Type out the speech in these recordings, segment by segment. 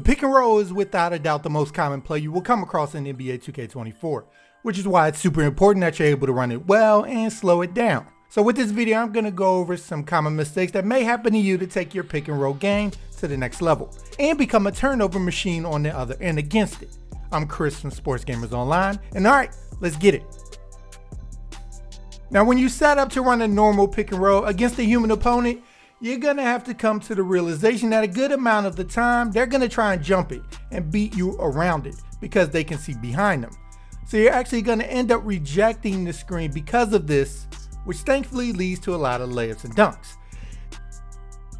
The pick and roll is without a doubt the most common play you will come across in NBA 2K24, which is why it's super important that you're able to run it well and slow it down. So with this video, I'm going to go over some common mistakes that may happen to you to take your pick and roll game to the next level and become a turnover machine on the other end against it. I'm Chris from Sports Gamers Online, and alright, let's get it. Now when you set up to run a normal pick and roll against a human opponent, you're going to have to come to the realization that a good amount of the time, they're going to try and jump it and beat you around it because they can see behind them. So you're actually going to end up rejecting the screen because of this, which thankfully leads to a lot of layups and dunks.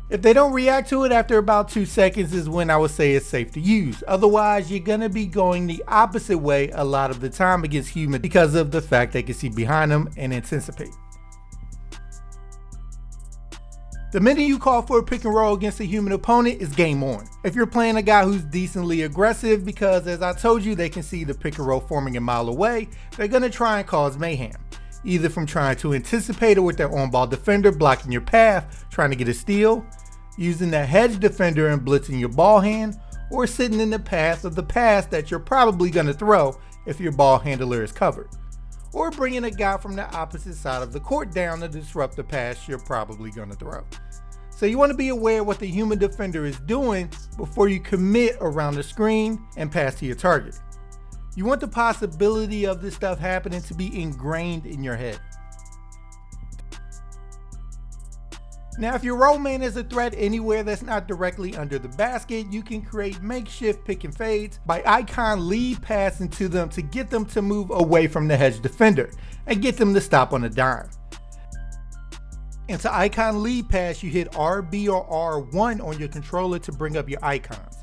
If they don't react to it after about 2 seconds is when I would say it's safe to use. Otherwise, you're going to be going the opposite way a lot of the time against humans because of the fact they can see behind them and anticipate. The minute you call for a pick and roll against a human opponent, it's game on. If you're playing a guy who's decently aggressive, because as I told you, they can see the pick and roll forming a mile away, they're going to try and cause mayhem. Either from trying to anticipate it with their on-ball defender blocking your path, trying to get a steal, using the hedge defender and blitzing your ball hand, or sitting in the path of the pass that you're probably going to throw if your ball handler is covered, or bringing a guy from the opposite side of the court down to disrupt the pass you're probably going to throw. So you want to be aware of what the human defender is doing before you commit around the screen and pass to your target. You want the possibility of this stuff happening to be ingrained in your head. Now if your roll man is a threat anywhere that's not directly under the basket, you can create makeshift pick and fades by icon lead passing to them to get them to move away from the hedge defender and get them to stop on a dime. And to icon lead pass, you hit RB or R1 on your controller to bring up your icons,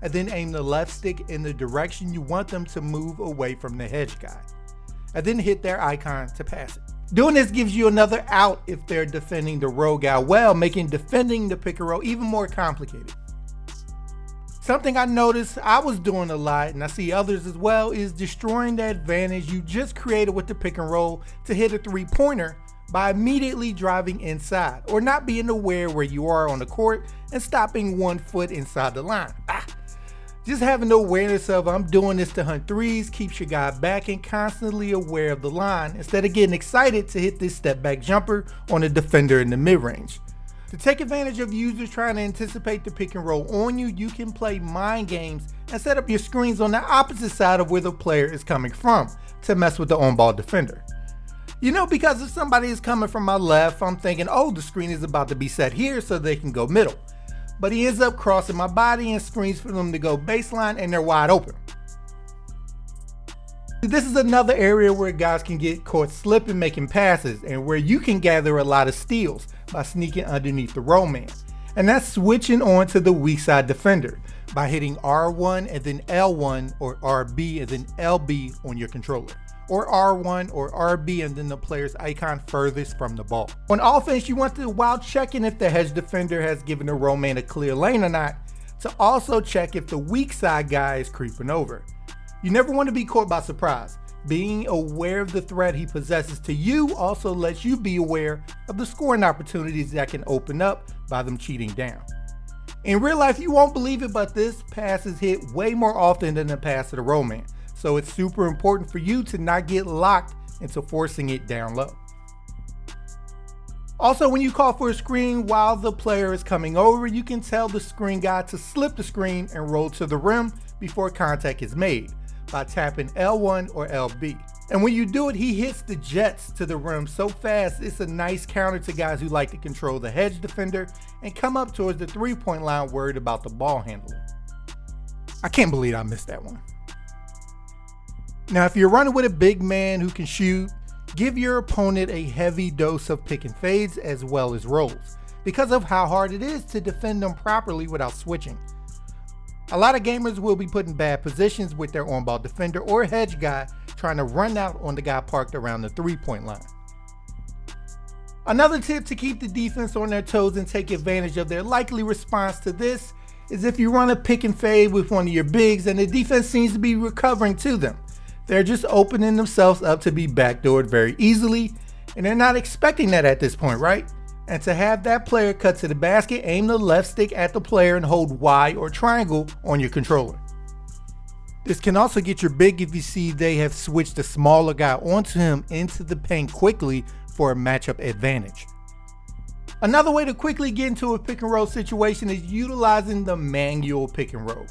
and then aim the left stick in the direction you want them to move away from the hedge guy, and then hit their icon to pass it. Doing this gives you another out if they're defending the roll guy well, making defending the pick and roll even more complicated. Something I noticed I was doing a lot, and I see others as well, is destroying the advantage you just created with the pick and roll to hit a three-pointer by immediately driving inside or not being aware where you are on the court and stopping 1 foot inside the line. Just having the awareness of I'm doing this to hunt threes keeps your guy back and constantly aware of the line instead of getting excited to hit this step back jumper on a defender in the mid-range. To take advantage of users trying to anticipate the pick and roll on you, you can play mind games and set up your screens on the opposite side of where the player is coming from to mess with the on-ball defender. You know, because if somebody is coming from my left, I'm thinking, oh, the screen is about to be set here so they can go middle. But he ends up crossing my body and screens for them to go baseline and they're wide open. This is another area where guys can get caught slipping making passes and where you can gather a lot of steals by sneaking underneath the roll man. And that's switching on to the weak side defender by hitting R1 and then L1 or RB and then LB on your controller, or R1 or RB and then the player's icon furthest from the ball. On offense, you want to, while checking if the hedge defender has given the roll man a clear lane or not, to also check if the weak side guy is creeping over. You never want to be caught by surprise. Being aware of the threat he possesses to you also lets you be aware of the scoring opportunities that can open up by them cheating down. In real life, you won't believe it, but this pass is hit way more often than the pass to the roll man. So it's super important for you to not get locked into forcing it down low. Also, when you call for a screen while the player is coming over, you can tell the screen guy to slip the screen and roll to the rim before contact is made by tapping L1 or LB. And when you do it, he hits the jets to the rim so fast, it's a nice counter to guys who like to control the hedge defender and come up towards the three-point line worried about the ball handler. I can't believe I missed that one. Now, if you're running with a big man who can shoot, give your opponent a heavy dose of pick and fades as well as rolls, because of how hard it is to defend them properly without switching. A lot of gamers will be put in bad positions with their on-ball defender or hedge guy trying to run out on the guy parked around the three-point line. Another tip to keep the defense on their toes and take advantage of their likely response to this is if you run a pick and fade with one of your bigs and the defense seems to be recovering to them. They're just opening themselves up to be backdoored very easily, and they're not expecting that at this point, right? And to have that player cut to the basket, aim the left stick at the player and hold Y or triangle on your controller. This can also get your big if you see they have switched a smaller guy onto him into the paint quickly for a matchup advantage. Another way to quickly get into a pick and roll situation is utilizing the manual pick and roll,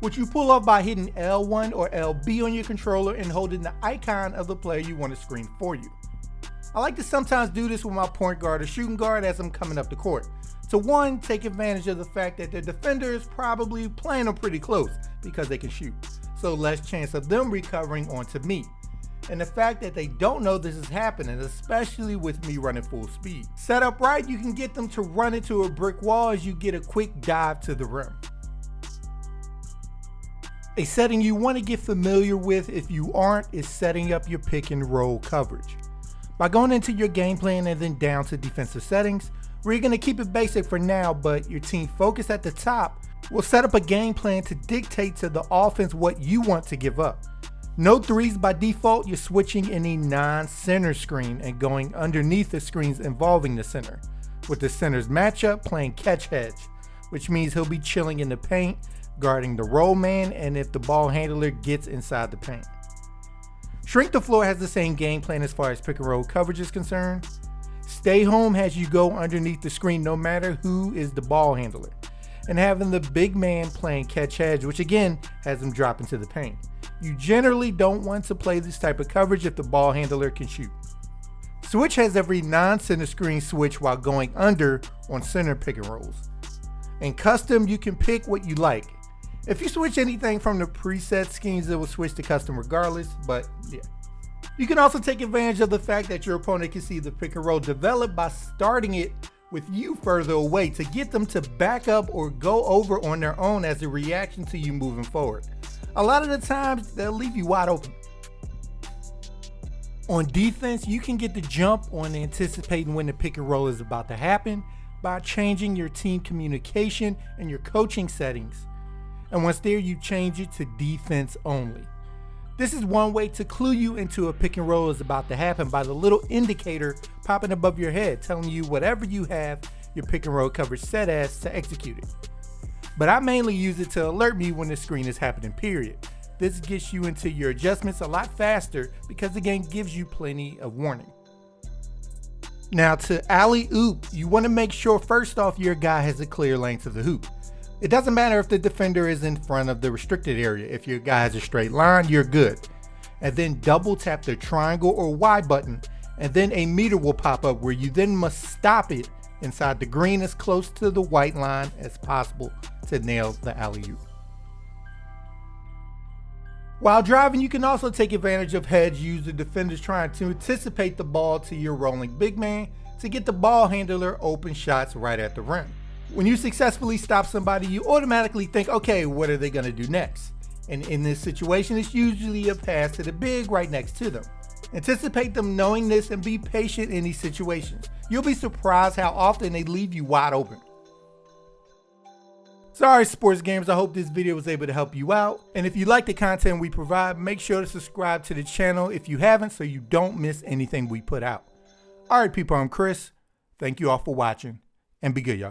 which you pull off by hitting L1 or LB on your controller and holding the icon of the player you want to screen for you. I like to sometimes do this with my point guard or shooting guard as I'm coming up the court. To one, take advantage of the fact that the defender is probably playing them pretty close because they can shoot, so less chance of them recovering onto me. And the fact that they don't know this is happening, especially with me running full speed. Set up right, you can get them to run into a brick wall as you get a quick dive to the rim. A setting you want to get familiar with if you aren't is setting up your pick and roll coverage. By going into your game plan and then down to defensive settings, we're going to keep it basic for now, but your team focus at the top will set up a game plan to dictate to the offense what you want to give up. No threes by default, you're switching in a non-center screen and going underneath the screens involving the center, with the center's matchup playing catch hedge, which means he'll be chilling in the paint, guarding the roll man, and if the ball handler gets inside the paint. Shrink the Floor has the same game plan as far as pick and roll coverage is concerned. Stay Home has you go underneath the screen no matter who is the ball handler, and having the big man playing catch hedge, which again has him drop into the paint. You generally don't want to play this type of coverage if the ball handler can shoot. Switch has every non-center screen switch while going under on center pick and rolls. In custom, you can pick what you like. If you switch anything from the preset schemes, it will switch to custom regardless, but yeah. You can also take advantage of the fact that your opponent can see the pick and roll develop by starting it with you further away to get them to back up or go over on their own as a reaction to you moving forward. A lot of the times, they'll leave you wide open. On defense, you can get the jump on anticipating when the pick and roll is about to happen by changing your team communication and your coaching settings. And once there, you change it to defense only. This is one way to clue you into a pick and roll is about to happen by the little indicator popping above your head telling you whatever you have your pick and roll coverage set as to execute it. But I mainly use it to alert me when the screen is happening, period. This gets you into your adjustments a lot faster because the game gives you plenty of warning. Now to alley-oop, you want to make sure first off your guy has a clear lane to the hoop. It doesn't matter if the defender is in front of the restricted area. If your guy has a straight line, you're good. And then double tap the triangle or Y button, and then a meter will pop up where you then must stop it inside the green as close to the white line as possible to nail the alley-oop. While driving, you can also take advantage of hedge used the defenders trying to anticipate the ball to your rolling big man to get the ball handler open shots right at the rim. When you successfully stop somebody, you automatically think, okay, what are they going to do next? And in this situation, it's usually a pass to the big right next to them. Anticipate them knowing this and be patient in these situations. You'll be surprised how often they leave you wide open. Sorry, sports gamers, I hope this video was able to help you out. And if you like the content we provide, make sure to subscribe to the channel if you haven't so you don't miss anything we put out. Alright people, I'm Chris. Thank you all for watching and be good, y'all.